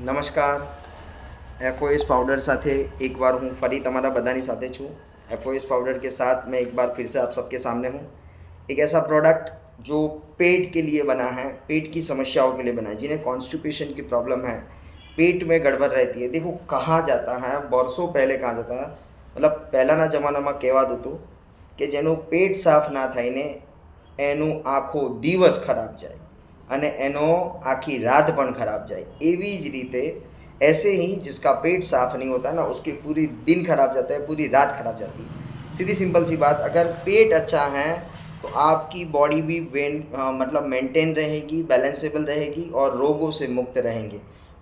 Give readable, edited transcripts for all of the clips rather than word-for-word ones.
નમસ્કાર. FOS powder साथे एक बार हूँ फरी तमारा बधानी साथे छूँ. एफओएस पाउडर के साथ मैं एक बार फिर से आप सबके सामने हूँ. एक ऐसा प्रोडक्ट जो पेट के लिए बना है, पेट की समस्याओं के लिए बना है, जिन्हें कॉन्स्टिपेशन की प्रॉब्लम है, पेट में गड़बड़ रहती है. देखो कहा जाता है, वर्षों पहले कहा जाता है, मतलब પહેલાંના જમાનામાં કહેવાતું હતું કે જેનું પેટ સાફ ના થાય ને એનું આખો દિવસ ખરાબ જાય અને એનો આખી રાત પણ ખરાબ જાય. એવી જ રીતે ऐसे ही जिसका पेट साफ नहीं होता ना, उसकी पूरी दिन खराब जाता है, पूरी रात खराब जाती है. सीधी सिंपल सी बात, अगर पेट अच्छा है तो आपकी बॉडी भी मतलब मेंटेन रहेगी, बैलेंसेबल रहेगी और रोगों से मुक्त रहेंगे.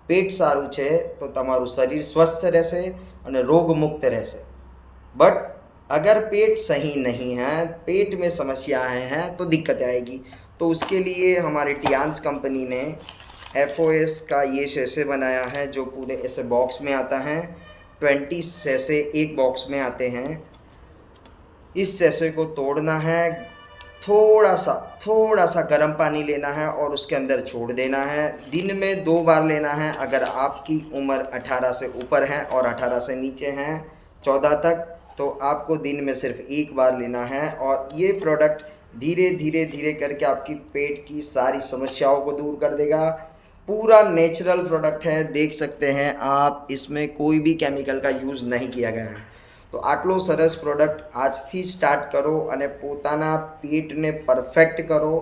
पेट सारू है तो तमारू शरीर स्वस्थ रहશે અને रोग मुक्त रहશે. बट अगर पेट सही नहीं है, पेट में समस्याएं हैं तो दिक्कत आएगी. तो उसके लिए हमारे टियांस कंपनी ने एफओएस का ये शैसे बनाया है जो पूरे ऐसे बॉक्स में आता है. 20 शैसे एक बॉक्स में आते हैं. इस शैसे को तोड़ना है, थोड़ा सा गर्म पानी लेना है और उसके अंदर छोड़ देना है. दिन में 2 बार लेना है. अगर आपकी उम्र 18 से ऊपर है और 18 से नीचे हैं 14 तक, तो आपको दिन में सिर्फ 1 बार लेना है. और ये प्रोडक्ट धीरे धीरे करके आपकी पेट की सारी समस्याओं को दूर कर देगा. पूरा नेचुरल प्रोडक्ट है, देख सकते हैं आप, इसमें कोई भी केमिकल का यूज़ नहीं किया गया है. तो आटलो सरस प्रोडक्ट આજથી સ્ટાર્ટ કરો અને પોતાના પેટને પરફેક્ટ કરો,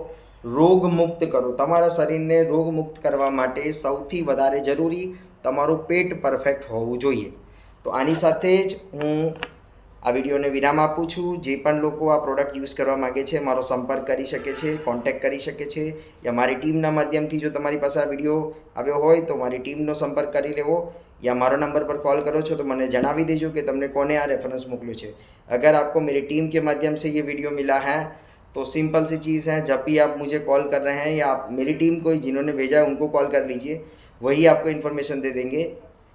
રોગમુક્ત કરો. તમારા શરીરને રોગમુક્ત કરવા માટે સૌથી વધારે જરૂરી તમારું પેટ પરફેક્ટ હોવું જોઈએ. તો આની સાથે જ હું આ વિડીયોને વિરામ આપું છું. જે પણ લોકો આ પ્રોડક્ટ યુઝ કરવા માગે છે મારો સંપર્ક કરી શકે છે, કોન્ટેક્ટ કરી શકે છે, યા મારી ટીમના માધ્યમથી જો તમારી પાસે આ વિડીયો આવ્યો હોય તો મારી ટીમનો સંપર્ક કરી લેવો, या मारो नंबर पर कॉल करो छो तो मैंने जनावी दीजिए कि तुमने कोने आ रेफरेंस मोकल्यो है. अगर आपको मेरी टीम के माध्यम से ये वीडियो मिला है तो सिंपल सी चीज़ है, जब भी आप मुझे कॉल कर रहे हैं या आप मेरी टीम को जिन्होंने भेजा है उनको कॉल कर लीजिए, वही आपको इन्फॉर्मेशन दे देंगे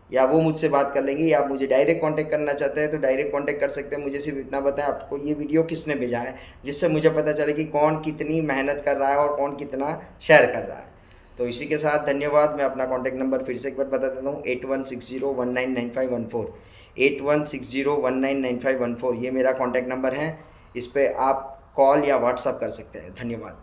या वो मुझसे बात कर लेंगे. या आप मुझे डायरेक्ट कांटेक्ट करना चाहते हैं तो डायरेक्ट कांटेक्ट कर सकते हैं. मुझे सिर्फ इतना बताएं आपको ये वीडियो किसने भेजा है, जिससे मुझे पता चले कि कौन कितनी मेहनत कर रहा है और कौन कितना शेयर कर रहा है. तो इसी के साथ धन्यवाद. मैं अपना कॉन्टैक्ट नंबर फिर से एक बार बता देता हूँ, 8160199514. 8160199514 ये मेरा कॉन्टैक्ट नंबर है. इस पर आप कॉल या व्हाट्सअप कर सकते हैं. धन्यवाद.